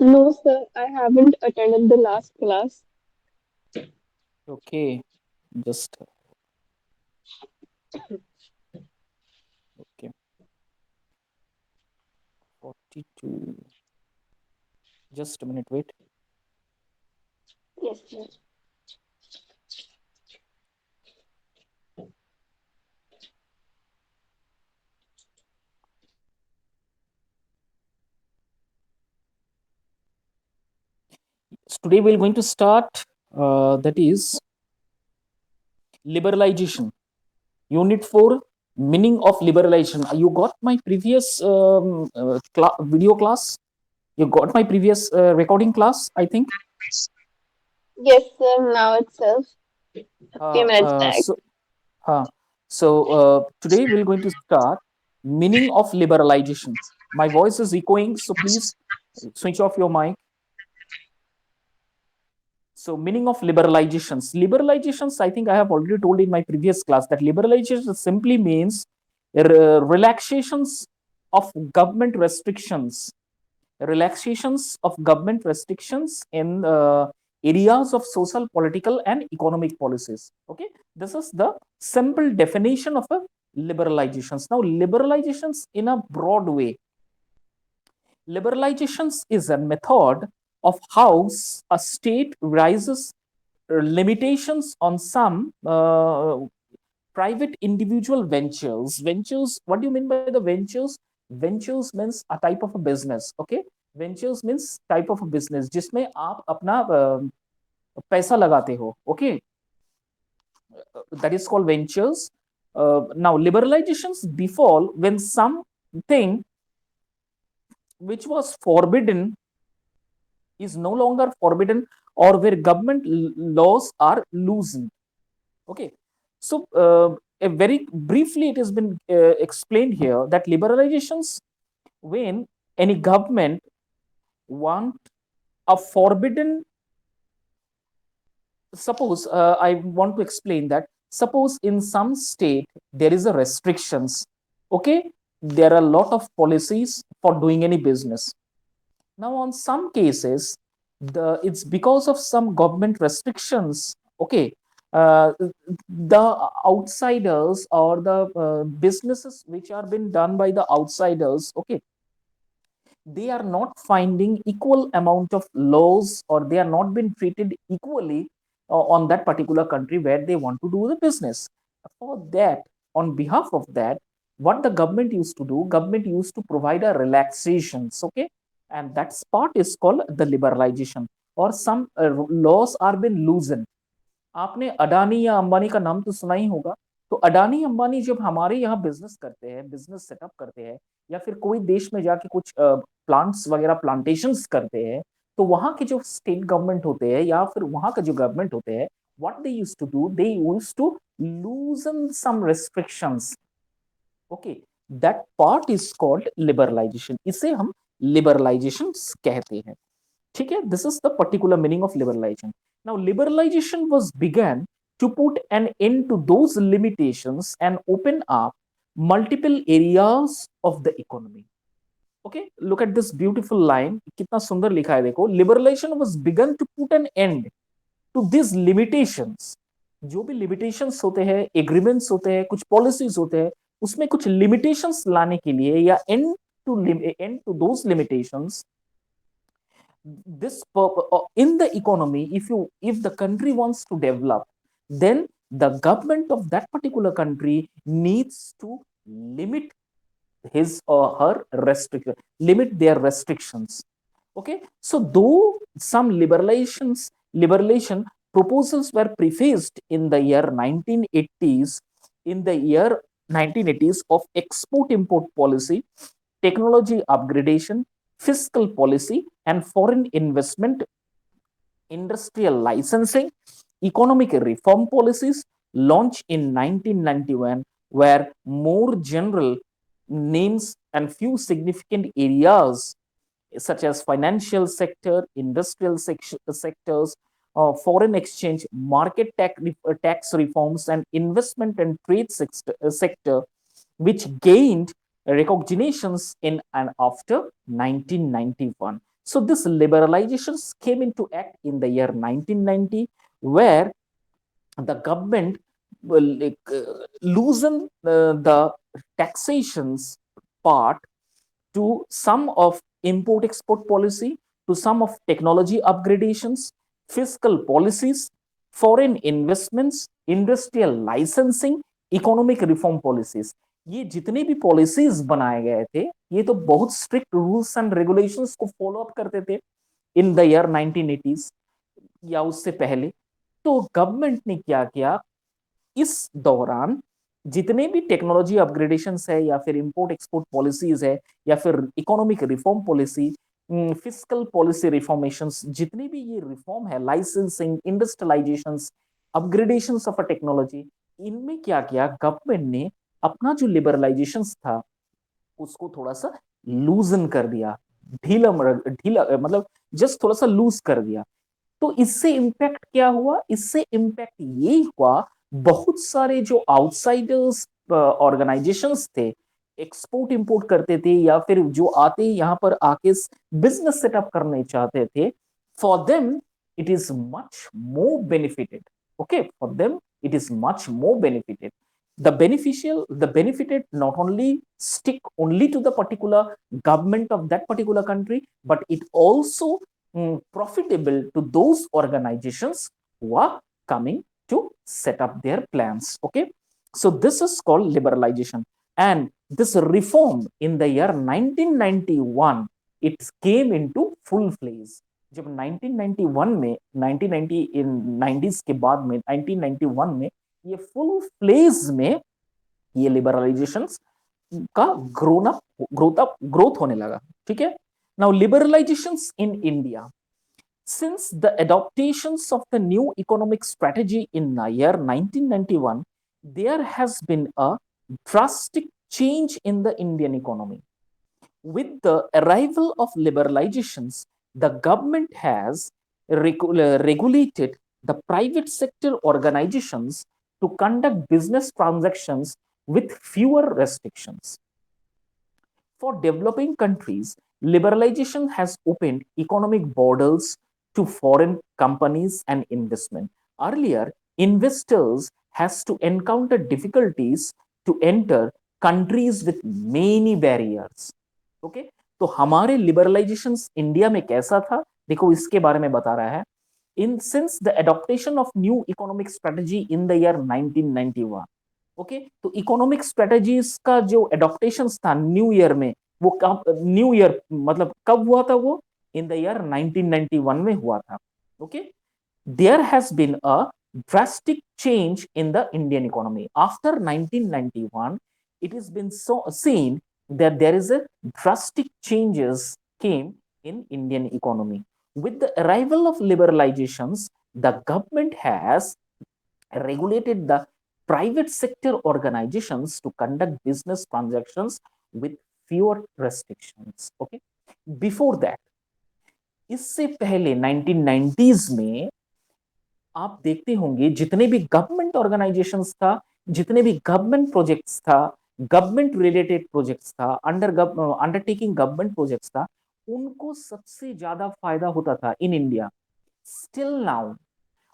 No, sir, I haven't attended the last class. Okay, just okay. 42. Just a minute, wait. Yes, sir. So today we're going to start. That is liberalization. Unit 4, meaning of liberalization. You got my previous video class. You got my previous recording class, I think. Yes, sir, now itself. A few Uh, minutes uh, back. so, uh, Today we're going to start meaning of liberalization. My voice is echoing, so please switch off your mic. So, meaning of liberalizations. Liberalizations, I think I have already told in my previous class that liberalization simply means relaxations of government restrictions, relaxations of government restrictions in areas of social, political, and economic policies. Okay, this is the simple definition of a liberalizations. Now, liberalizations in a broad way. Liberalizations is a method of how a state rises limitations on some private individual ventures. Ventures, what do you mean by the ventures? Ventures means a type of a business. Okay, ventures means type of a business जिसमें आप अपना पैसा लगाते हो. Okay, that is called ventures. Now liberalizations befall when something which was forbidden is no longer forbidden, or where government laws are loosened. Okay, so a very briefly, it has been explained here that liberalizations when any government want a forbidden. Suppose I want to explain that. Suppose in some state there is a restrictions. Okay, there are a lot of policies for doing any business. Now, on some cases, it's because of some government restrictions. Okay, the outsiders or the businesses which are being done by the outsiders. Okay, they are not finding equal amount of laws, or they are not being treated equally on that particular country where they want to do the business. For that, on behalf of that, what the government used to do, government used to provide a relaxations. Okay, and that part is called the liberalization, or some laws are being loosened. आपने अडानी या अंबानी का नाम तो सुना ही होगा. तो अडानी अंबानी जब हमारे यहाँ बिजनेस करते हैं, बिजनेस सेटअप करते हैं, या फिर कोई देश में जाके कुछ प्लांट्स वगैरह प्लांटेशंस करते हैं, तो वहां के जो स्टेट गवर्नमेंट होते हैं या फिर वहां का जो गवर्नमेंट होते हैं, what they used to do, they used to loosen some restrictions. Okay, that part is called liberalization. इसे हम लिबरलाइजेशन कहते हैं. ठीक है, this is the particular meaning of liberalization. Now liberalization was begin to put an end to those limitations and open up multiple areas of the economy. Okay, look at this beautiful line. कितना सुंदर लिखा है देखो. Liberalization was begun to put an end to these limitations. जो भी limitations होते हैं, agreements होते हैं, कुछ policies होते हैं, उसमें कुछ limitations लाने के लिए या end to those limitations. In the economy, if the country wants to develop, then the government of that particular country needs to limit his or her restriction, limit their restrictions. Okay, so though some liberalization proposals were prefaced in the year 1980s, in the year 1980s, of export import policy, technology upgradation, fiscal policy, and foreign investment, industrial licensing, economic reform policies launched in 1991 were more general names, and few significant areas such as financial sector, industrial sectors, foreign exchange, market tax reforms, and investment and trade sector, which gained recognitions in and after 1991. So this liberalizations came into act in the year 1990, where the government will loosen the taxations part to some of import export policy, to some of technology upgradations, fiscal policies, foreign investments, industrial licensing, economic reform policies, ये जितने भी policies बनाए गए थे, ये तो बहुत strict rules and regulations को फॉलो अप करते थे इन द ईयर 1980s या उससे पहले। तो गवर्नमेंट ने क्या किया, इस दौरान जितने भी टेक्नोलॉजी अपग्रेडेशन है या फिर इंपोर्ट एक्सपोर्ट पॉलिसीज है या फिर economic reform policy, physical policy reformation, जितने भी ये रिफॉर्म है, licensing, industrialization, upgradation of a technology, इनमें क्या किया गवर्नमेंट ने, अपना जो लिबरलाइजेशन था उसको थोड़ा सा लूजन कर दिया, ढीला ढीला मतलब जस्ट थोड़ा सा लूज कर दिया। तो इससे इम्पैक्ट क्या हुआ, इससे इम्पैक्ट ये हुआ, बहुत सारे जो आउटसाइडर्स ऑर्गेनाइजेशंस थे, एक्सपोर्ट इंपोर्ट करते थे या फिर जो आते यहाँ पर आके बिजनेस सेटअप करने चाहते थे, for them it is much more benefited. Okay, for them it is much more benefited. The benefited not only stick only to the particular government of that particular country, but it also profitable to those organizations who are coming to set up their plans. Okay, so this is called liberalization, and this reform in the year 1991 it came into full place। जब 1991 में 1990 इन 90s के बाद में 1991 में ये full fledge में ये liberalisation का ग्रोथ होने लगा। ठीक है, now liberalization in India, since the adaptations of the new economic strategy in the year 1991, there has been a drastic change in the Indian economy. With the arrival of liberalizations, the government has regulated the private sector organizations to conduct business transactions with fewer restrictions. For developing countries, liberalization has opened economic borders to foreign companies and investment. Earlier, investors has to encounter difficulties to enter countries with many barriers. Okay, तो हमारे liberalisation India में कैसा था, देखो इसके बारे में बता रहा है। In since the adoption of new economic strategy in the year 1991, okay, तो इकोनॉमिक स्ट्रेटजीज का जो एडॉप्टेशन था न्यू ईयर में, वो कब, न्यू ईयर मतलब कब हुआ था, वो इन द ईयर 1991 में हुआ था। Okay, there has been a drastic change in the Indian economy. After 1991, it has been so seen that there is a drastic changes came in Indian economy. With the arrival of liberalizations, the government has regulated the private sector organizations to conduct business transactions with fewer restrictions. Okay, before that, इससे पहले 1990s में आप देखते होंगे जितने भी government organisations था, जितने भी गवर्नमेंट प्रोजेक्ट्स था, गवर्नमेंट रिलेटेड प्रोजेक्ट्स था, अंडरटेकिंग गवर्नमेंट प्रोजेक्ट्स था, उनको सबसे ज्यादा फायदा होता था इन इंडिया। स्टिल नाउ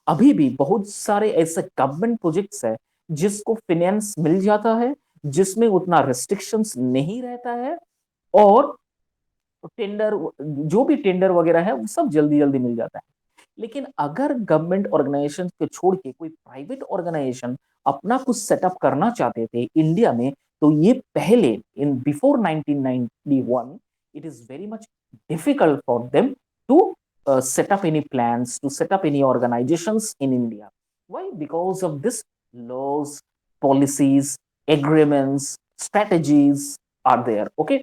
अभी भी बहुत सारे ऐसे गवर्नमेंट प्रोजेक्ट्स है जिसको फाइनेंस मिल जाता है, जिसमें उतना रिस्ट्रिक्शंस नहीं रहता है, और टेंडर, जो भी टेंडर वगैरह है वो सब जल्दी जल्दी मिल जाता है। लेकिन अगर गवर्नमेंट ऑर्गेनाइजेशन को छोड़ के कोई प्राइवेट ऑर्गेनाइजेशन अपना कुछ सेटअप करना चाहते थे इंडिया में, तो ये पहले in before 1991 it is very much difficult for them to set up any plans, to set up any organizations in India. Why? Because of this laws, policies, agreements, strategies are there. Okay,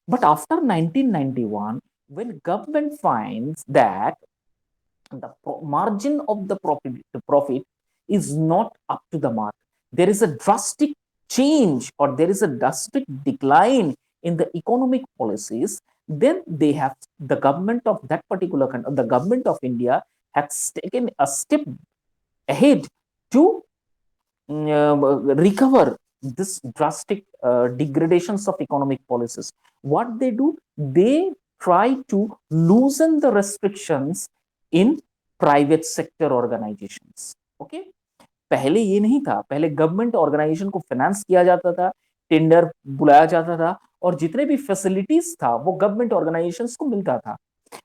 but after 1991, when government finds that the margin of the profit is not up to the mark, there is a drastic change or there is a drastic decline in the economic policies, then they have, the government of that particular country, the government of India has taken a step ahead to recover this drastic degradations of economic policies. What they do, they try to loosen the restrictions in private sector organizations. Okay, पहले ये नहीं था, पहले government organisation को finance किया जाता था, tender बुलाया जाता था और जितने भी फैसिलिटीज था वो गवर्नमेंट ऑर्गेनाइजेशंस को मिलता था।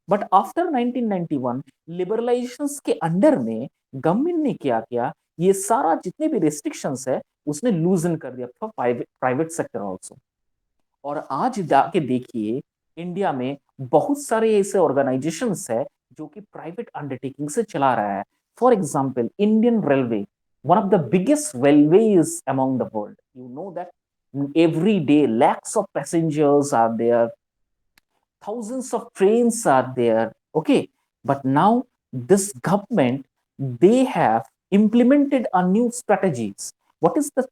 बट आफ्टर 1991 लिबरलाइजेशंस के अंडर में गवर्नमेंट ने क्या किया, ये सारा जितने भी रेस्ट्रिक्शंस है उसने लूजन कर दिया फॉर प्राइवेट सेक्टर ऑल्सो। और आज जाके देखिए इंडिया में बहुत सारे ऐसे ऑर्गेनाइजेशंस है जो कि प्राइवेट अंडरटेकिंग से चला रहा है। For example Indian railway, one of the biggest railways among the world. You know that every day lakhs of passengers are there, thousands of trains are there. Okay, but now this government, they have implemented a new strategies. What is the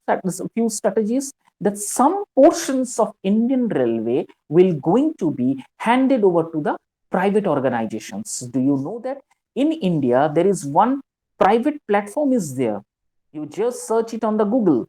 few strategies? That some portions of Indian railway will going to be handed over to the private organizations. Do you know that in India there is one private platform is there? You just search it on the Google.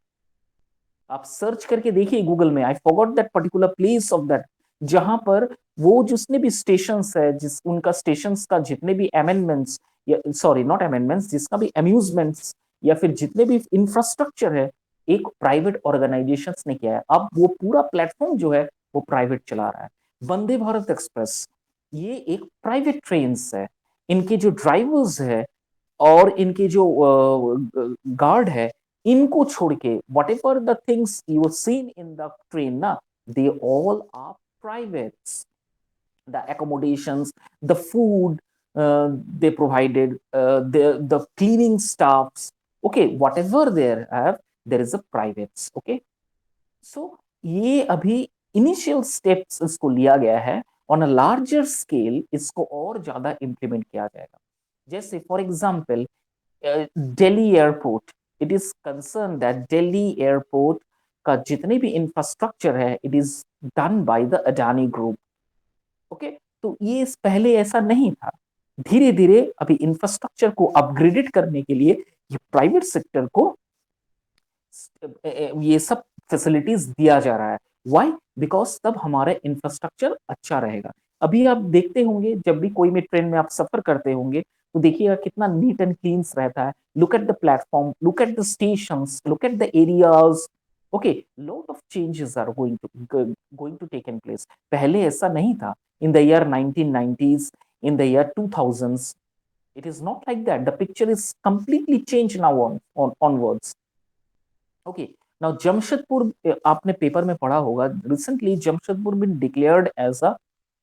आप search करके देखिए Google में, I forgot that particular place of that, जहां पर वो जितने भी station है, जिस उनका स्टेशन का जितने भी अमेंडमेंट्स, या सॉरी नॉट अमेंडमेंट्स, जिसका भी अम्यूजमेंट्स या फिर जितने भी इंफ्रास्ट्रक्चर है, एक प्राइवेट ऑर्गेनाइजेशन ने किया है। अब वो पूरा प्लेटफॉर्म जो है वो प्राइवेट चला रहा है। वंदे भारत एक्सप्रेस ये एक प्राइवेट ट्रेन है, इनके जो ड्राइवर्स है और इनके जो गार्ड है, इनको छोड़ के whatever the things you seen in the train ना, they all are private. the accommodations, the food they provided, the cleaning staffs, okay, whatever there have, there is a privates, okay। सो ये अभी initial steps इसको लिया गया है, on a larger scale इसको और ज्यादा इंप्लीमेंट किया जाएगा। जैसे for example Delhi airport, it is concern that Delhi airport का जितने भी इंफ्रास्ट्रक्चर है it is done by the Adani group. Okay, तो ये पहले ऐसा नहीं था। धीरे धीरे अभी इंफ्रास्ट्रक्चर को अपग्रेडेड करने के लिए ये प्राइवेट सेक्टर को ये सब फैसिलिटीज दिया जा रहा है। वाई? बिकॉज तब हमारा इंफ्रास्ट्रक्चर अच्छा रहेगा। अभी आप देखते होंगे जब भी कोई भी ट्रेन में आप सफर करते होंगे तो देखिएगा कितना नीट एंड क्लीन रहता है। Look at the platform, look at the station, look at the areas. Okay, lot of changes are going to take in place. पहले ऐसा नहीं था। In the year 1990s, in the year 2000s, it is not like that. The picture is completely changed now onwards. Okay, now Jamshedpur, आपने paper में पढ़ा होगा recently Jamshedpur been declared as a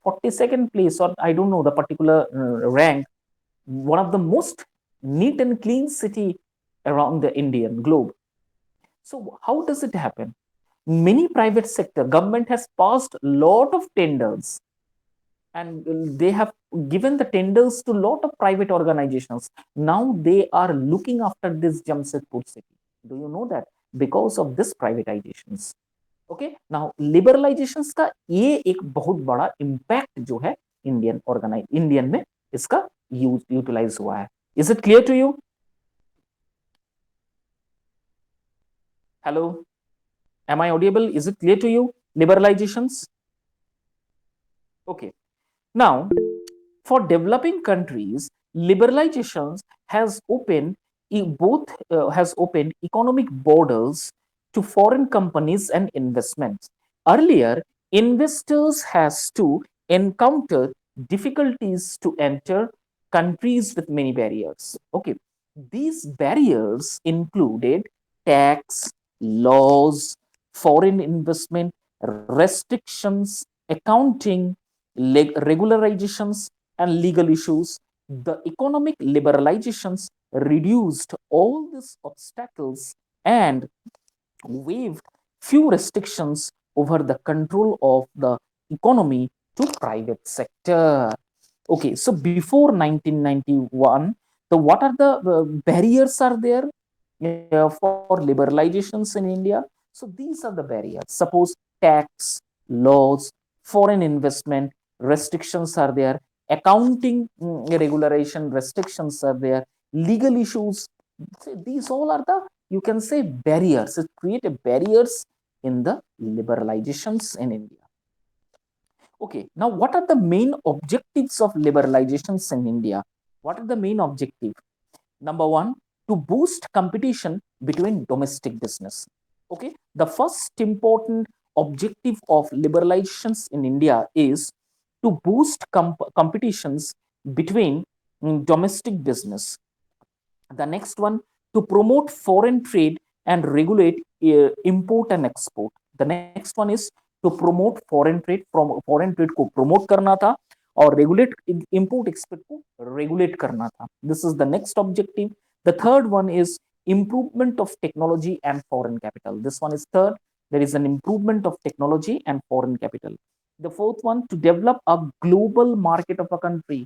42nd place, और I don't know the particular rank, one of the most neat and clean city around the Indian globe. So how does it happen? Many private sector government has passed lot of tenders and they have given the tenders to lot of private organizations. Now they are looking after this Jamshedpur city. Do you know that? Because of this privatizations. Okay, now liberalisations का ये एक बहुत बड़ा impact जो है Indian में इसका utilise हुआ है। Is it clear to you? Hello, am I audible? Is it clear to you? Liberalisations, okay. Now for developing countries, liberalizations has opened economic borders to foreign companies and investments. Earlier, investors has to encounter difficulties to enter countries with many barriers. Okay, these barriers included tax, laws, foreign investment, restrictions, accounting, regularizations, and legal issues. The economic liberalizations reduced all these obstacles and waived few restrictions over the control of the economy to private sector. Okay, so before 1991, the what are the barriers are there for liberalizations in India? So these are the barriers. Suppose tax, laws, foreign investment restrictions are there, accounting regularization restrictions are there, legal issues. So these all are the, you can say, barriers. It create barriers in the liberalizations in India. Okay, now what are the main objectives of liberalizations in India? What are the main objective? Number one, to boost competition between domestic business. Okay, the first important objective of liberalizations in India is to boost competitions between domestic business. The next one, to promote foreign trade and regulate import and export. The next one is to promote foreign trade, from foreign trade को promote करना था और regulate import export को regulate करना था. This is the next objective. The third one is improvement of technology and foreign capital. This one is third. There is an improvement of technology and foreign capital. The fourth one, to develop a global market of a country.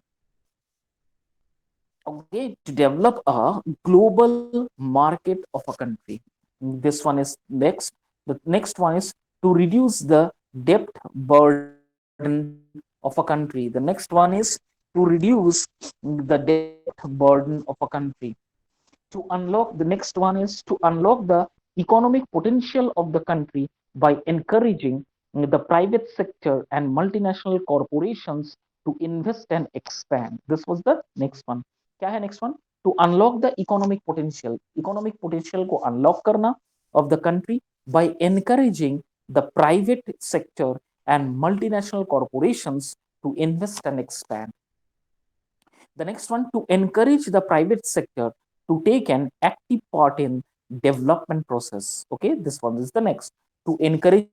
Okay, to develop a global market of a country. This one is next. The next one is to reduce the debt burden of a country. The next one is to reduce the debt burden of a country. To unlock, the next one is to unlock the economic potential of the country by encouraging the private sector and multinational corporations to invest and expand. This was the next one. क्या है next one? To unlock the economic potential को unlock करना of the country by encouraging the private sector and multinational corporations to invest and expand. The next one, to encourage the private sector to take an active part in development process. Okay, this one is the next. To encourage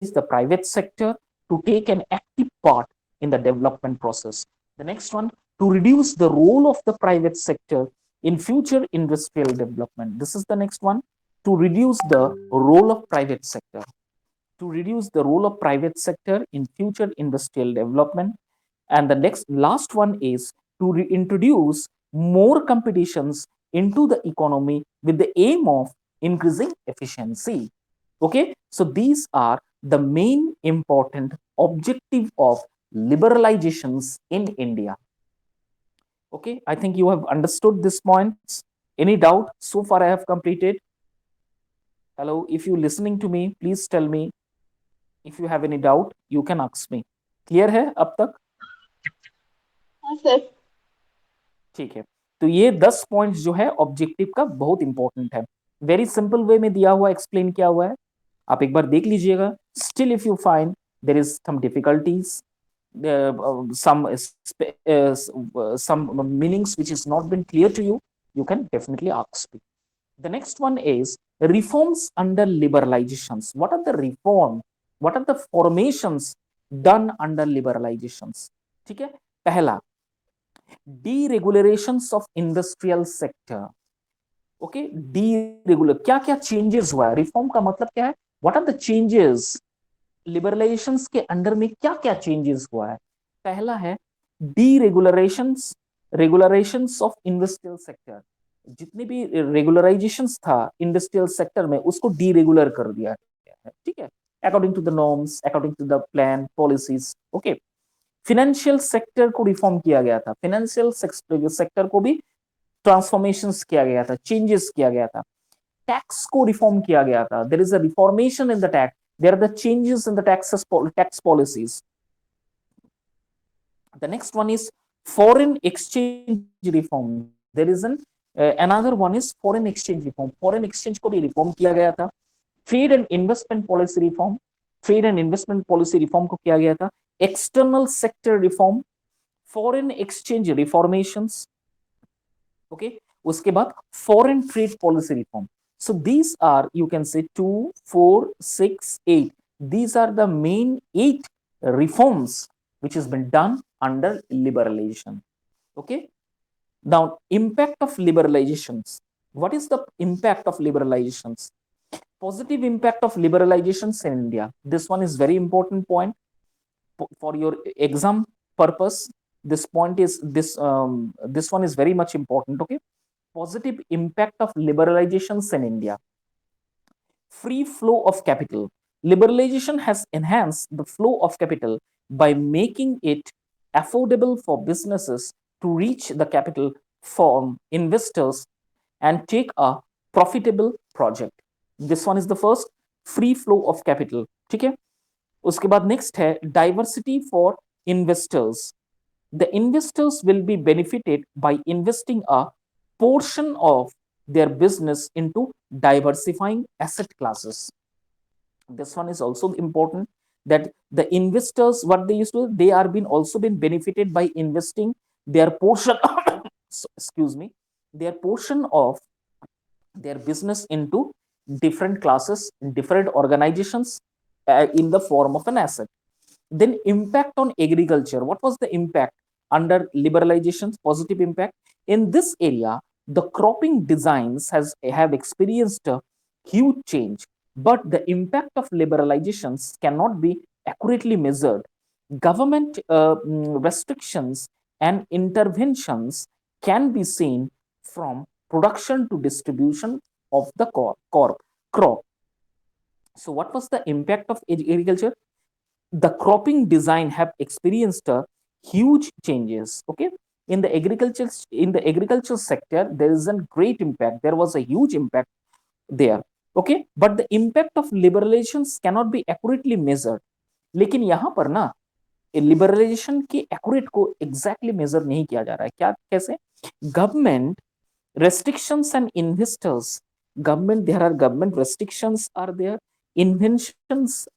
the private sector to take an active part in the development process. The next one, to reduce the role of the private sector in future industrial development. This is the next one. To reduce the role of private sector. To reduce the role of private sector in future industrial development. And the next last one is to reintroduce more competitions into the economy with the aim of increasing efficiency. Okay, so these are the main important objective of liberalizations in India. Okay, I think you have understood these points. Any doubt so far? I have completed. Hello, if you listening to me, please tell me. If you have any doubt, you can ask me. Clear है अब तक? Yes, sir. ठीक है, तो ये 10 points जो है objective का बहुत इंपॉर्टेंट है. वेरी सिंपल वे में दिया हुआ, एक्सप्लेन किया हुआ है, आप एक बार देख लीजिएगा. Still if you find there is some difficulties, some meanings which is not been clear to you, you can definitely ask me. The next one is reforms under liberalizations. What are the reform, what are the formations done under liberalizations? ठीक है, पहला, deregulations of industrial sector. Okay, deregular, क्या क्या changes हुआ है, reform का मतलब क्या है, व्हाट आर द चेंजेस लिबरलाइजेशंस के अंडर में, क्या क्या चेंजेस हुआ है. पहला है डीरेगुलरेशंस, रेगुलरेशंस ऑफ इंडस्ट्रियल सेक्टर. जितने भी रेगुलराइजेशंस था इंडस्ट्रियल सेक्टर में, उसको डीरेगुलर कर दिया गया है. ठीक है, according to the norms, according to the plan policies. Okay, financial sector को रिफॉर्म किया गया था, फाइनेंशियल सेक्टर को भी ट्रांसफॉर्मेशंस किया गया था, चेंजेस किया गया था. टैक्स को रिफॉर्म किया गया था, there is a reformation in the tax, there are the changes in the tax policies. The next one is foreign exchange reform. There is an another one is foreign exchange reform. Foreign exchange को भी reform किया गया था. Trade and investment policy reform, trade and investment policy reform को किया गया था. External sector reform, foreign exchange reformations. Okay, उसके बाद foreign trade policy reform. So these are, you can say, 2, 4, 6, 8. These are the main 8 reforms which has been done under liberalization. Okay, now impact of liberalizations. What is the impact of liberalizations? Positive impact of liberalizations in India. This one is very important point for your exam purpose. This point is this one is very much important. Okay, positive impact of liberalizations in India. Free flow of capital. Liberalization has enhanced the flow of capital by making it affordable for businesses to reach the capital from investors and take a profitable project. This one is the first, free flow of capital. ठीक है, उसके बाद next है diversity for investors. The investors will be benefited by investing a portion of their business into diversifying asset classes. This one is also important, that the investors, what they used to, they are been also been benefited by investing their portion excuse me, their portion of their business into different classes, different organizations, in the form of an asset. Then impact on agriculture. What was the impact under liberalizations? Positive impact. In this area, the cropping designs has have experienced a huge change, but the impact of liberalizations cannot be accurately measured. Government restrictions and interventions can be seen from production to distribution of the crop. So, what was the impact of agriculture? The cropping design have experienced a huge changes. Okay, in the agriculture sector, there is a great impact. There was a huge impact there. Okay, but the impact of liberalizations cannot be accurately measured. लेकिन यहाँ पर ना liberalisation के accurate को exactly major नहीं किया जा रहा है. क्या, कैसे? Government restrictions and investors, government, there are government restrictions are there, inventions,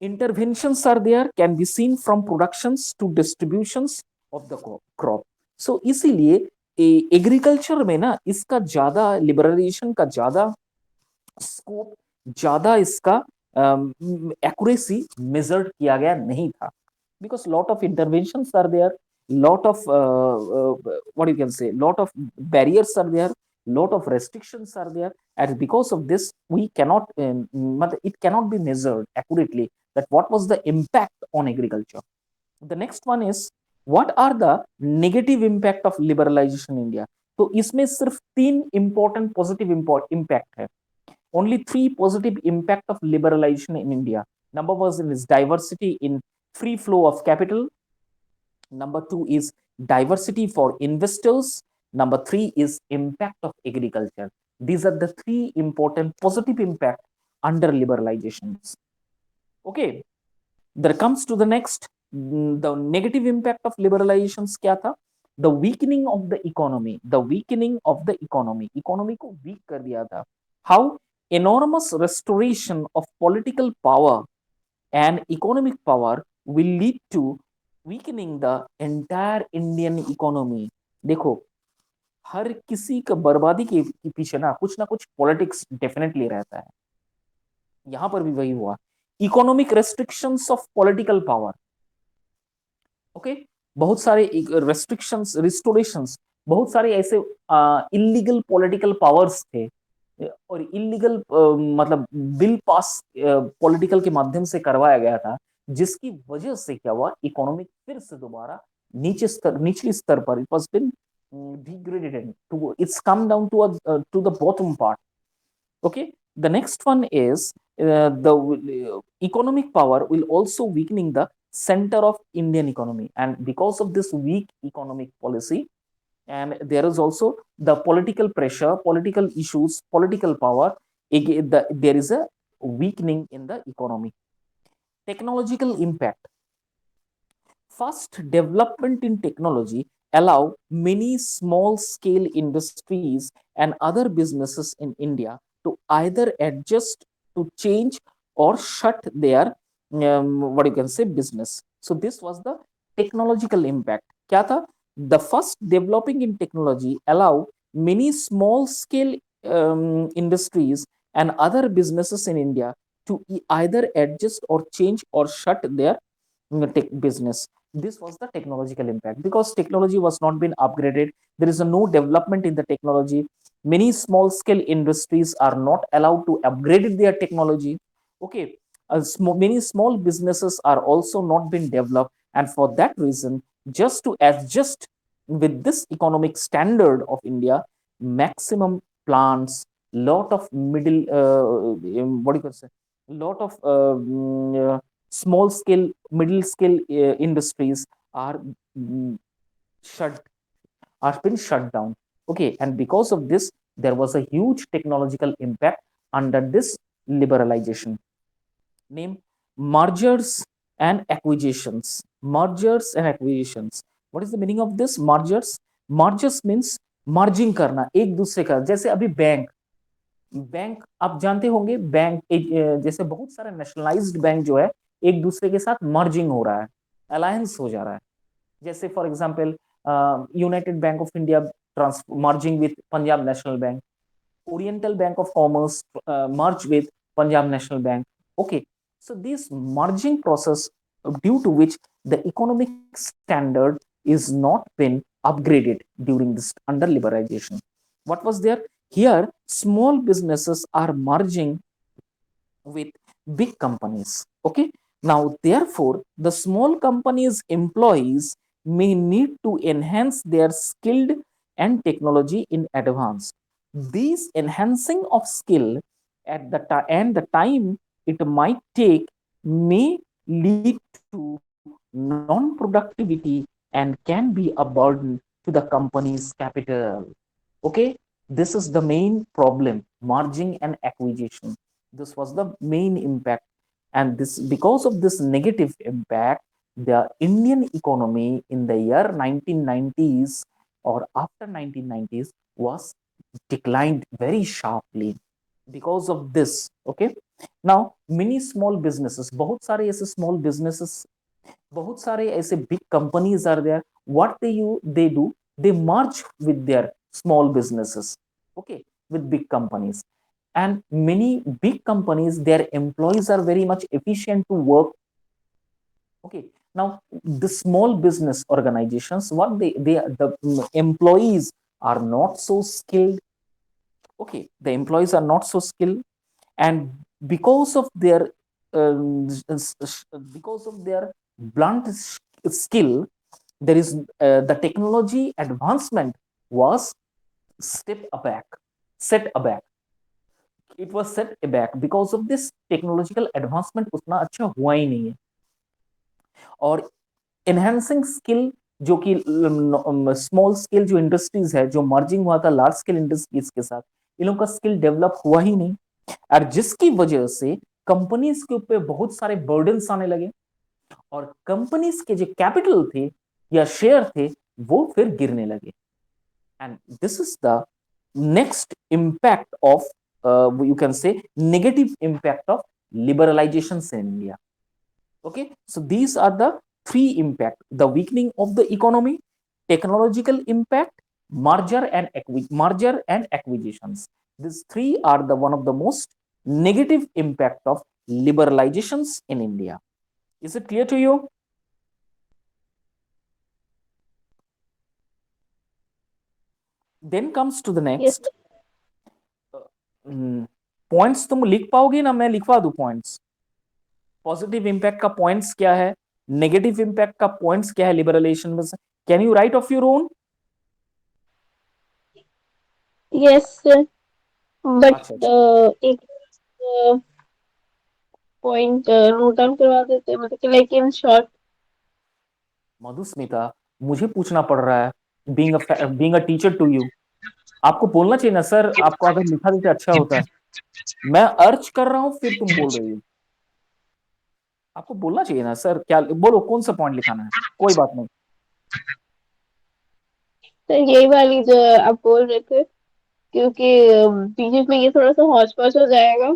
interventions are there, can be seen from productions to distributions of the crop. So इसीलिए एग्रीकल्चर में ना इसका ज्यादा लिबरलाइजेशन का ज्यादा स्कोप, ज्यादा इसका एक्यूरेसी मेजर्ड किया गया नहीं था, because lot of interventions are there, lot of what you can say, lot of barriers are there, lot of restrictions are there, and because of this we cannot it cannot be measured accurately that what was the impact on agriculture. The next one is, what are the negative impact of liberalization in India? तो इसमें सिर्फ तीन important positive impact है. Only three positive impact of liberalization in India. Number one is diversity in free flow of capital. Number two is diversity for investors. Number three is impact of agriculture. These are the three important positive impact under liberalizations. Okay, there comes to the next, the negative impact of liberalizations क्या था? The weakening of the economy. The weakening of the economy. Economy को weak कर दिया था. How? Enormous restoration of political power and economic power will lead to weakening the entire Indian economy. देखो, हर किसी का बर्बादी के पीछे ना कुछ पॉलिटिक्स डेफिनेटली रहता है. यहां पर भी वही हुआ. Economic restrictions of political power. Okay, बहुत सारे रेस्ट्रिक्शंस, रिस्टोरेशंस, बहुत सारे ऐसे इलीगल पॉलिटिकल पावर्स थे और इलीगल मतलब बिल पास पॉलिटिकल के माध्यम से करवाया गया था, जिसकी वजह से क्या हुआ, इकोनॉमिक फिर से दोबारा निचली स्तर पर it was been degraded to, it's come down to the bottom part. Okay, the next one is the economic power will also weakening the center of Indian economy, and because of this weak economic policy, and there is also the political pressure, political issues, political power, there is a weakening in the economy. Technological impact. Fast development in technology allow many small scale industries and other businesses in India to either adjust to change or shut their what you can say business. So this was the technological impact. क्या था? The first developing in technology allow many small scale industries and other businesses in India to either adjust or change or shut their tech business. This was the technological impact, because technology was not been upgraded, there is a no development in the technology, many small scale industries are not allowed to upgrade their technology. Okay, many small businesses are also not been developed, and for that reason, just to adjust with this economic standard of India, maximum plants, lot of middle what do you say, lot of small scale, middle scale industries are shut, are been shut down. Okay, and because of this, there was a huge technological impact under this liberalization. Name mergers and acquisitions. Mergers and acquisitions. What is the meaning of this? Mergers. Mergers means merging करना एक दूसरे का. जैसे अभी bank, bank आप जानते होंगे, bank जैसे बहुत सारे नेशनलाइज्ड बैंक जो है एक दूसरे के साथ मर्जिंग हो रहा है, अलायंस हो जा रहा है. जैसे for example United bank of India merging with Punjab national bank, Oriental Bank of Commerce merged with Punjab National Bank. Okay, so this merging process, due to which the economic standard is not been upgraded during this under liberalization. What was there? Here, small businesses are merging with big companies. Okay, now therefore, the small companies' employees may need to enhance their skilled and technology in advance. These enhancing of skill at the and the time it might take may lead to non-productivity and can be a burden to the company's capital. Okay, this is the main problem, merging and acquisition. This was the main impact, and this, because of this negative impact, the Indian economy in the year 1990s or after 1990s was declined very sharply because of this. Okay, now many small businesses, बहुत सारे ऐसे small businesses, बहुत सारे ऐसे big companies are there. What they do, they merge with their small businesses. Okay, with big companies. And many big companies, their employees are very much efficient to work. Okay, now the small business organizations, what they the employees are not so skilled. Okay, the employees are not so skilled, and because of their um, because of their blunt skill, there is the technology advancement was step aback, set aback. It was set aback because of this technological advancement उतना अच्छा हुआ ही नहीं है. और enhancing skill, जो कि small scale जो industries है, जो मर्जिंग हुआ था लार्ज स्केल इंडस्ट्रीज के साथ, इन लोगों का स्किल डेवलप हुआ ही नहीं, और जिसकी वजह से कंपनीज के ऊपर बहुत सारे बर्डन्स आने लगे, और कंपनीज के जो कैपिटल थे या शेयर थे वो फिर गिरने लगे. And this is the next impact of, you can say, negative impact of liberalization in India. Okay, so these are the three impact: the weakening of the economy, technological impact, merger and acquisitions. These three are the one of the most negative impact of liberalizations in India. Is it clear to you? Then comes to the Yes, next. Points तुम लिख पाओगे ना, मैं लिखवा दू points? Positive impact का points क्या है, नेगेटिव इम्पैक्ट का पॉइंट्स क्या है लिबरलाइजेशन में से? Can you right of your own? yes, but अच्छा, एक पॉइंट नोट डाउन करवा देते, मतलब कि लाइक इन शॉर्ट. मधुस्मिता, मुझे पूछना पड़ रहा है, being a teacher to you. आपको बोलना चाहिए ना सर, आपको अगर लिखा देते अच्छा होता है. मैं अर्ज कर रहा हूं फिर तुम बोल रही हो. आपको बोलना चाहिए ना सर, क्या बोलो, कौन सा पॉइंट लिखाना है? कोई बात नहीं. तो यही वाली जो आप बोल रहे थे, क्योंकि बीच बीच में ये थोड़ा सा हौच पौच हो जाएगा.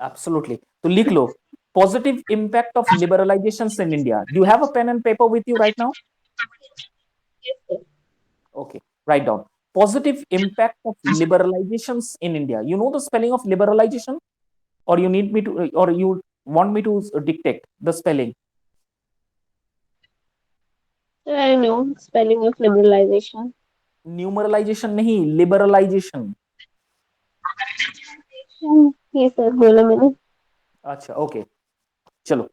एब्सोल्युटली, तो लिख लो, positive impact of liberalisation in India. Do you have a pen and paper with you right now? Okay, write down positive impact of liberalizations in India. You know the spelling of liberalization, or you need me to, or you want me to dictate the spelling? I know spelling of liberalization. Numeralization नहीं, liberalization. ये sir बोला मैंने. अच्छा, okay, चलो.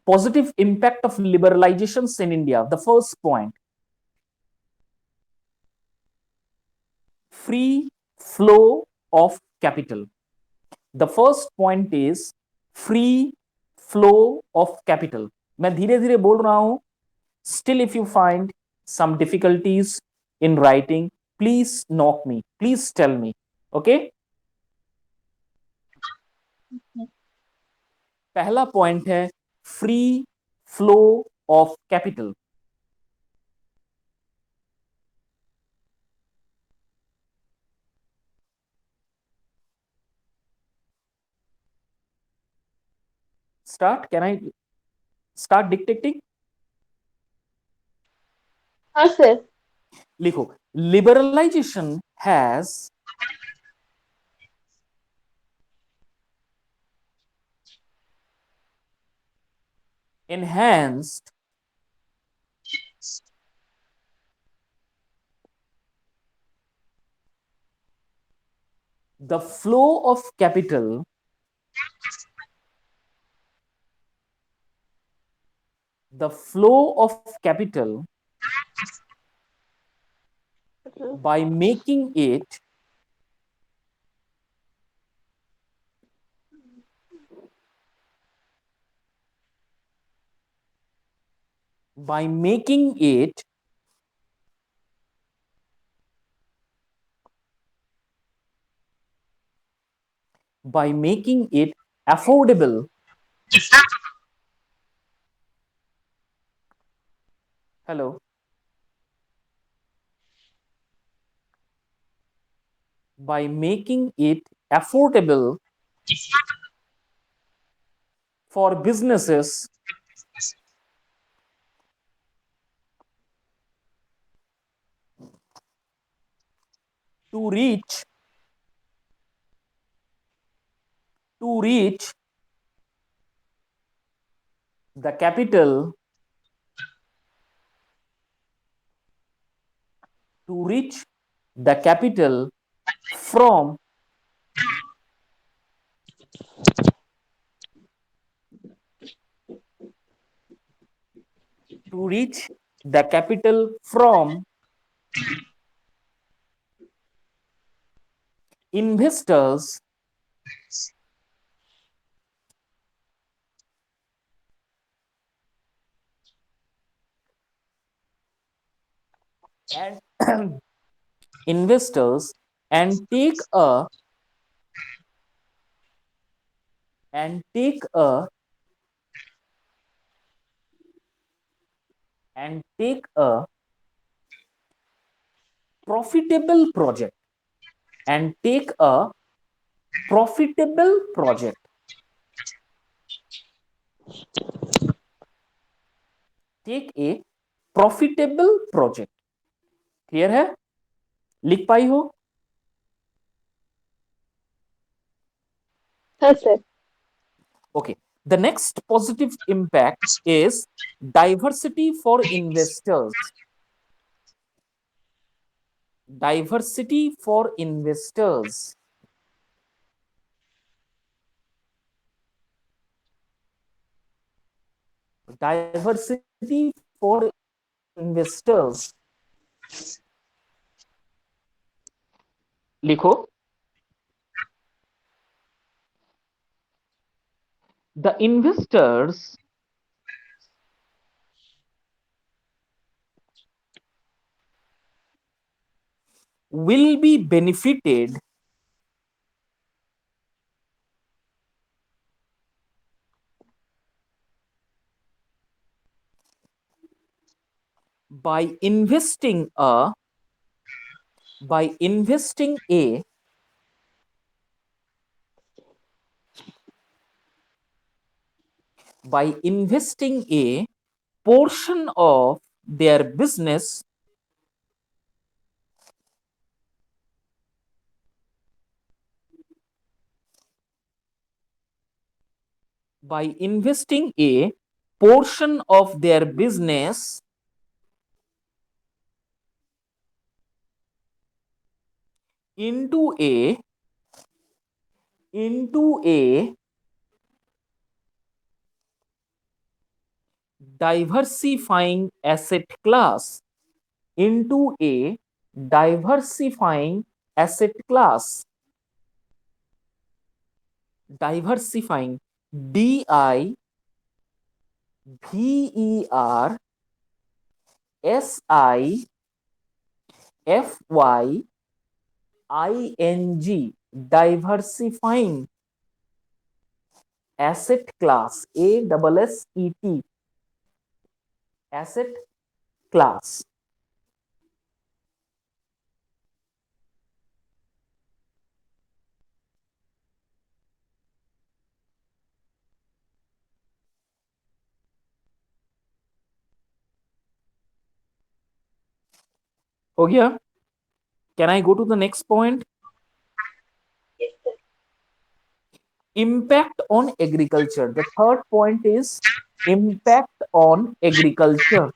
Positive impact of liberalizations in India. The first point: free flow of capital. The first point is free flow of capital. मैं धीरे धीरे बोल रहा हूं. Still, if you find some difficulties in writing, please knock me. Please tell me. Okay? पहला point है free flow of capital. Start, can I start dictating? हाँ sir. लिखो, liberalization has enhanced the flow of capital the flow of capital by making it by making it by making it affordable. Hello. By making it affordable for businesses to reach the capital to reach the capital from to reach the capital from investors and investors and take a and take a profitable project and take a profitable project take a profitable project। Clear है? लिख पाई हो? हाँ sir. Okay, the next positive impact is diversity for investors। Diversity for investors diversity for investors। लिखो, the investors will be benefited by investing a portion of their business by investing a portion of their business into a diversifying asset class into a diversifying asset class diversifying diversifying diversifying asset class, ASSET, asset class. हो गया? Can I go to the next point? Yes, sir. Impact on agriculture. The third point is impact on agriculture.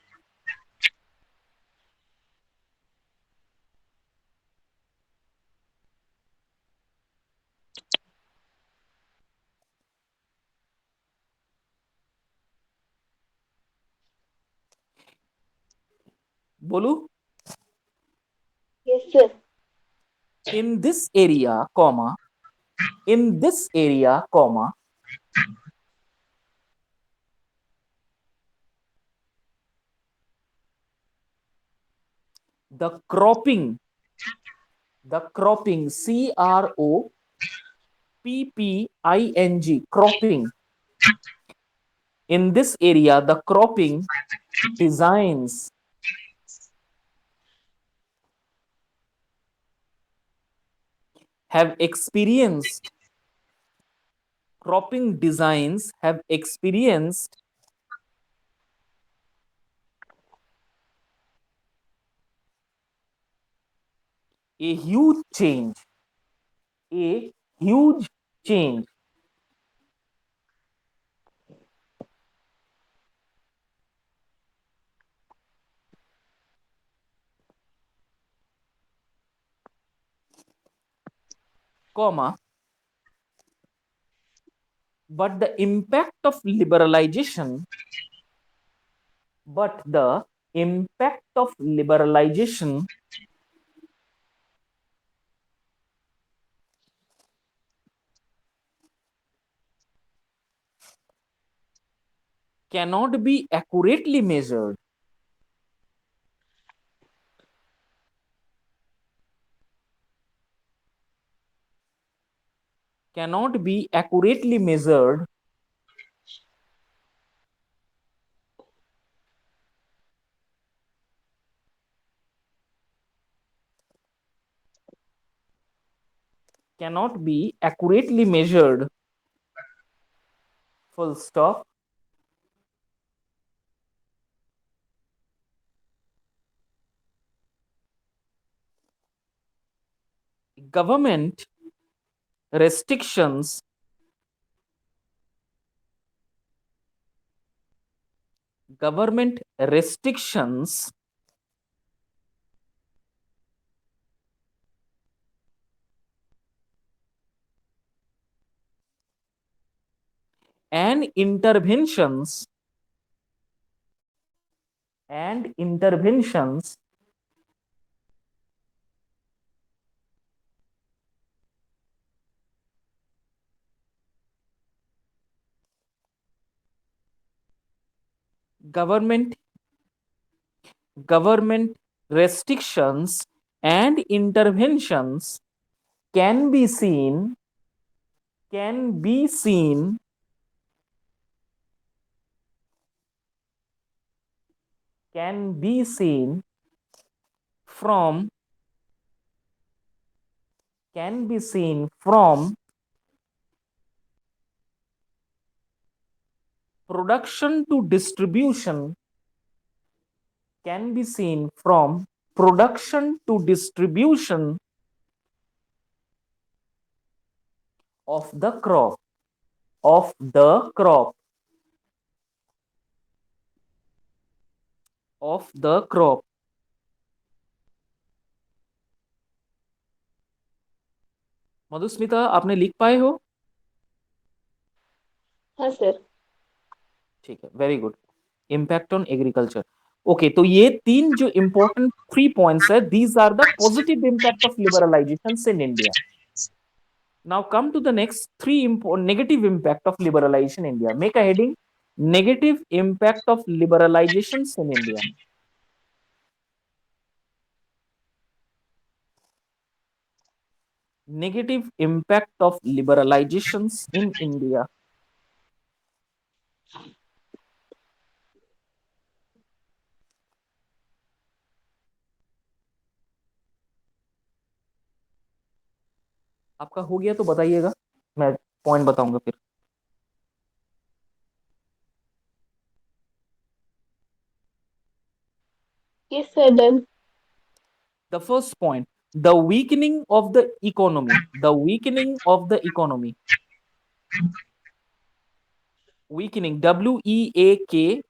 Bolu, Yes, sir. in this area, comma, in this area, comma, the cropping, CROPPING, cropping. In this area, the cropping designs have experienced, cropping designs have experienced a huge change, a huge change, comma, but the impact of liberalization, but the impact of liberalization cannot be accurately measured, cannot be accurately measured cannot be accurately measured, full stop. Government restrictions, government restrictions and interventions government government restrictions and interventions can be seen can be seen can be seen from can be seen from production to distribution, can be seen from production to distribution of the crop, of the crop, of the crop. Madhusmita, आपने लिख पाए हो? हाँ sir. ठीक है, very good. Impact on agriculture. Okay, तो ये तीन जो इंपॉर्टेंट 3 पॉइंट्स है, these are the positive impact of liberalisation in India. Now come to the next three important negative impact of liberalization in India. Make a heading: negative impact of liberalizations in India. Negative impact of liberalizations in India. आपका हो गया तो बताइएगा, मैं point बताऊंगा फिर। Yes, sir, done. The first point, the weakening of the economy. The weakening of the economy. Weakening, WEAKENING,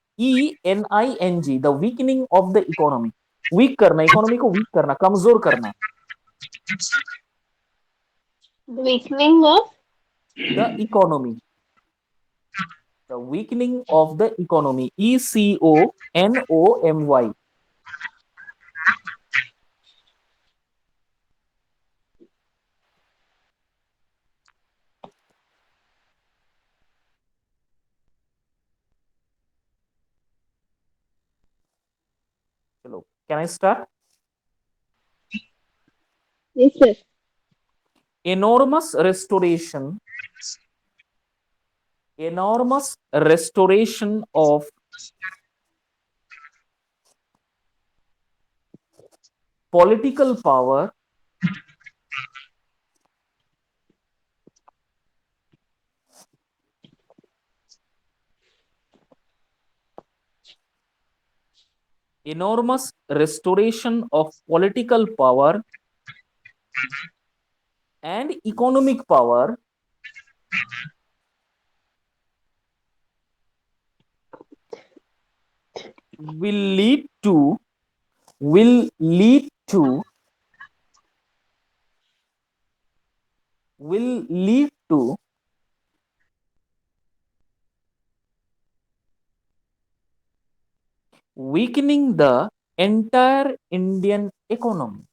the weakening of the economy. Weak करना, economy को वीक करना, कमजोर करना. The weakening of The economy. The weakening of the economy. ECONOMY. चलो, can I start? yes, sir. Enormous restoration. Enormous restoration of political power. Enormous restoration of political power and economic power will lead to will lead to will lead to weakening the entire Indian economy.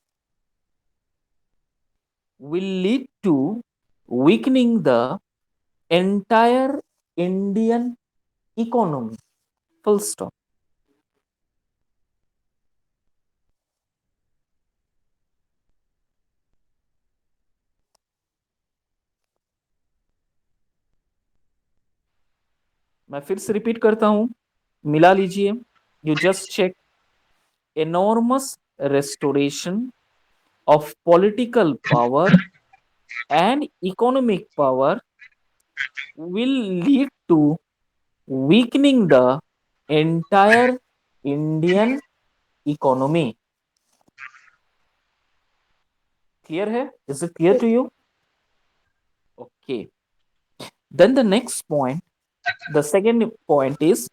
Will lead to weakening the entire Indian economy. Full stop. मैं फिर से repeat करता हूं, मिला लीजिए. You just check. Enormous restoration of political power and economic power will lead to weakening the entire Indian economy. Clear hai? Is it clear to you? Okay. Then the next point, the second point is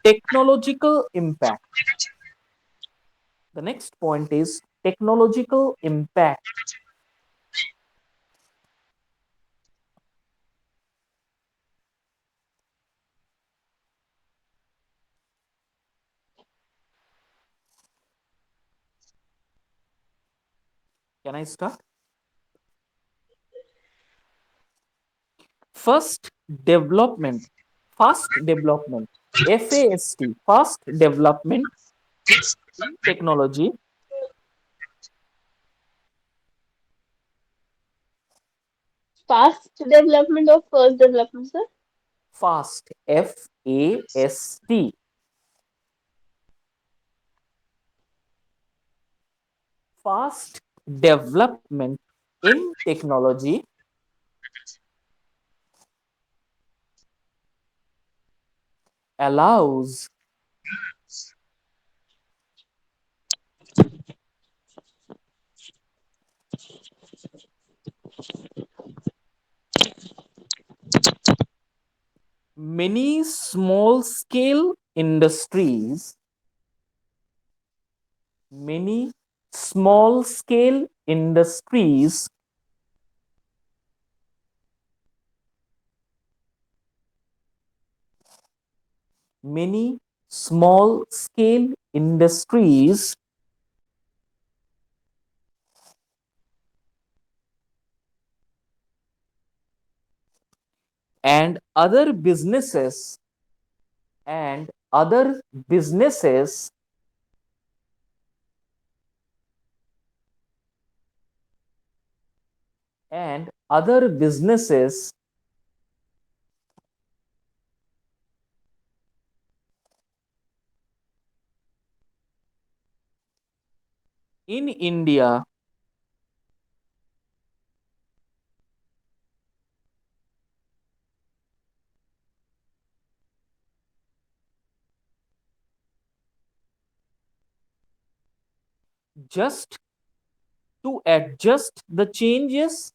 technological impact. The next point is technological impact. Can I start? First development, fast development, FAST, fast development in technology. Fast development of first development, sir. Fast, FAST, fast development in technology allows many small scale industries, many small scale industries many small scale industries and other businesses and other businesses and other businesses in India just to adjust the changes,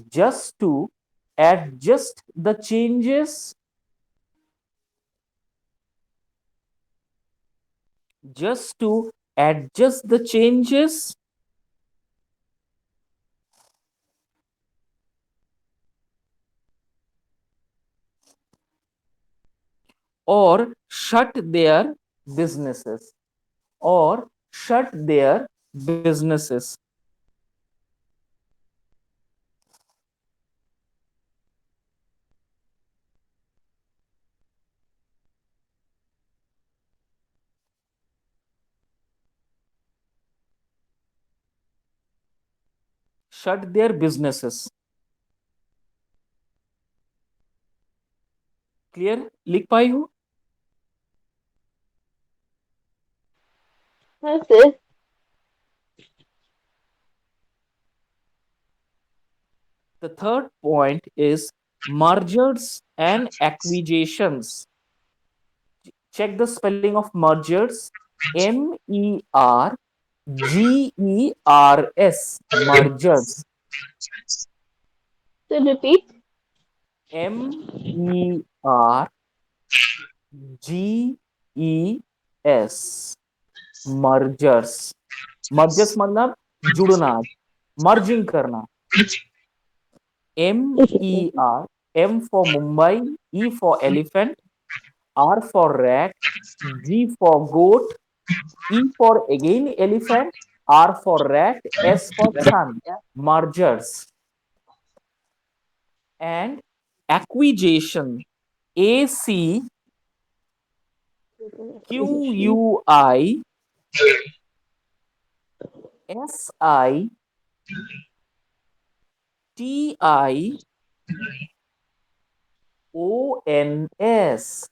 just to adjust the changes, just to adjust the changes, or shut their businesses, or shut their businesses. Shut their businesses. Clear लिख पाई हो? हाँ sir. The third point is mergers and acquisitions. Check the spelling of mergers. MERGERS. Mergers. So repeat. MERGES. Mergers. Mergers मतलब जुड़ना, merging करना. MER. M for Mumbai, E for elephant, R for rat, G for goat, E for again elephant, R for rat, S for sun. Mergers. And acquisition. ACQUISITIONS.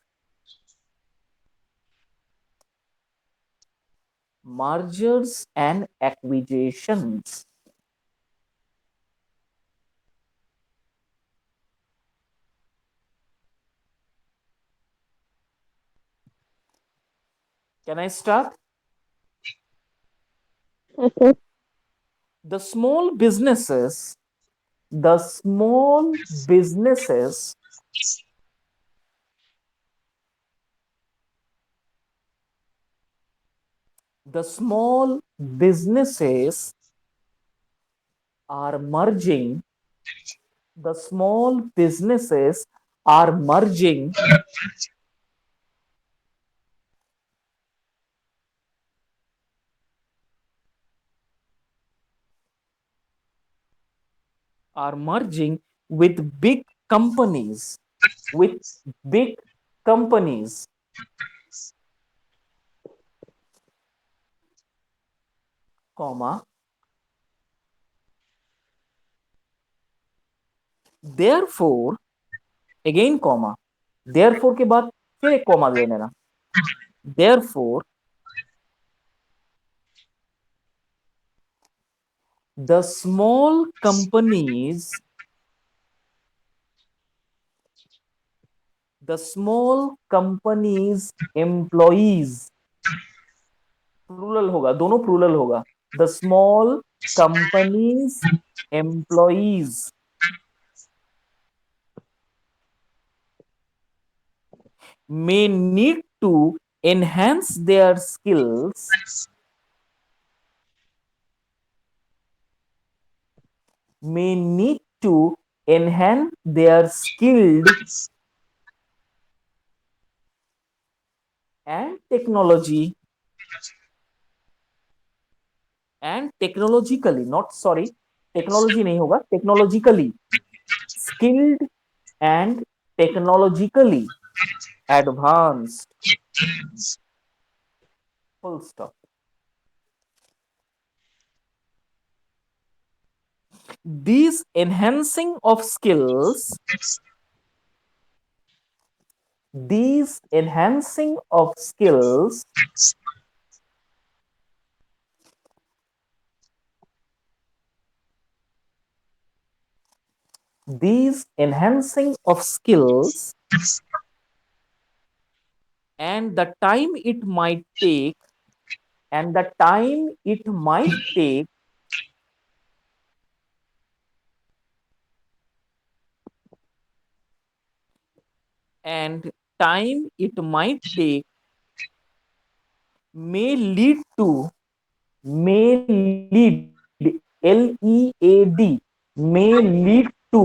Mergers and acquisitions. Can I start? Okay. The small businesses, the small businesses, the small businesses are merging, the small businesses are merging are merging with big companies, with big companies, comma, therefore, again comma, therefore के बाद फिर एक comma दे देना, therefore the small companies, the small companies employees, plural होगा, दोनों plural होगा, the small companies employees may need to enhance their skills, may need to enhance their skilled and technology and technologically, not sorry, technology नहीं होगा, technologically skilled and technologically advanced, full stop. These enhancing of skills, these enhancing of skills these enhancing of skills and the time it might take and the time it might take and time it might take may lead to LEAD may lead to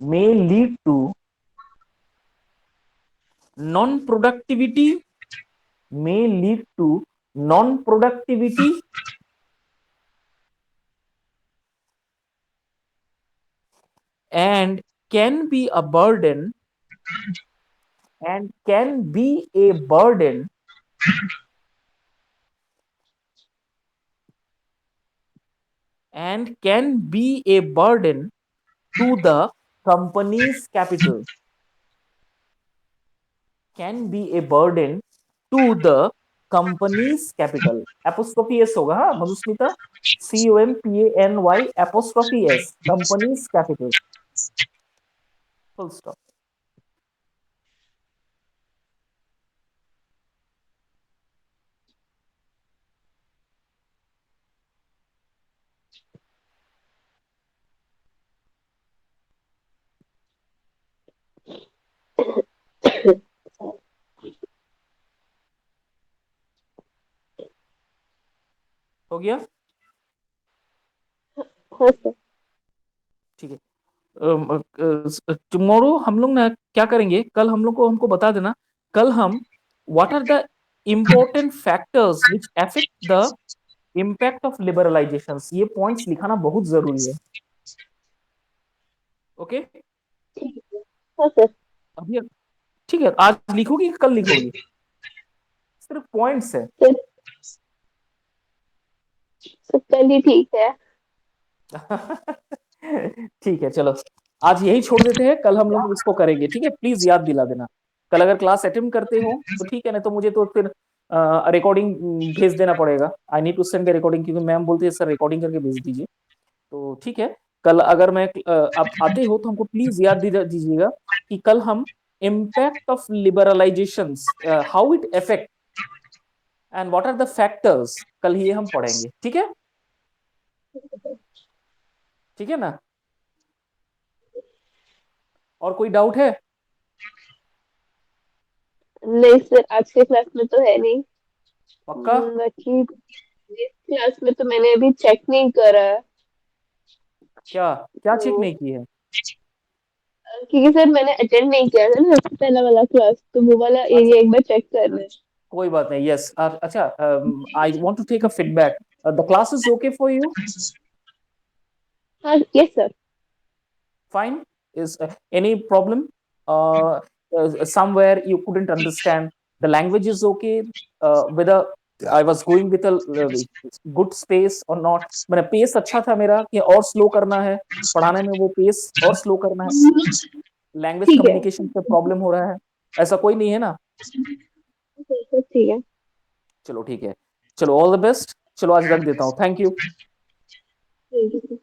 may lead to non productivity may lead to non productivity and can be a burden and can be a burden and can be a burden to the company's capital can be a burden to the company's capital. Apostrophe S होगा हाँ Madhusmita COMPANY apostrophe S company's capital full stop. हो गया हाँ sir. ठीक है। Tomorrow हम लोग ना क्या करेंगे कल हम लोग को हमको बता देना कल हम what are the important factors which affect the impact of liberalization ये पॉइंट्स लिखाना बहुत जरूरी है ओके ठीक है। हाँ सर। अभी ठीक है आज लिखोगी कि कल लिखोगी सिर्फ पॉइंट्स है सर, सर कल ही ठीक है। ठीक है चलो आज यही छोड़ देते हैं कल हम लोग इसको करेंगे ठीक है प्लीज याद दिला देना कल अगर क्लास अटेंड करते हो तो ठीक है ना तो मुझे तो फिर रिकॉर्डिंग भेज देना पड़ेगा I need to send recording क्योंकि मैम बोलती है सर रिकॉर्डिंग करके भेज दीजिए तो ठीक है कल अगर मैं आप आते हो तो हमको प्लीज याद दीजिएगा कि कल हम impact of liberalization how it affect and what are the factors कल ये हम पढ़ेंगे ठीक है ना और कोई डाउट है नहीं सर, आज के क्लास में तो है नहीं। पक्का बाकी इस क्लास में तो मैंने अभी चेक नहीं करा है। क्या क्या तो चेक नहीं की है क्योंकि सर मैंने अटेंड नहीं किया था ना सबसे पहला वाला क्लास, तो वो वाला अच्छा एरिया एक बार चेक करना है। कोई बात नहीं यस अच्छा I want to take a feedback the class is okay for you हाँ yes sir. fine is any problem somewhere you couldn't understand the language is okay whether I was going with a good space or not मैंने pace अच्छा था मेरा कि और slow करना है पढ़ाने में वो पेस और स्लो करना है लैंग्वेज ठीक है। कम्युनिकेशन पे प्रॉब्लम हो रहा है ऐसा कोई नहीं है ना ठीक है। चलो ठीक है चलो ऑल द बेस्ट चलो आज रख देता हूँ थैंक यू ठीक है।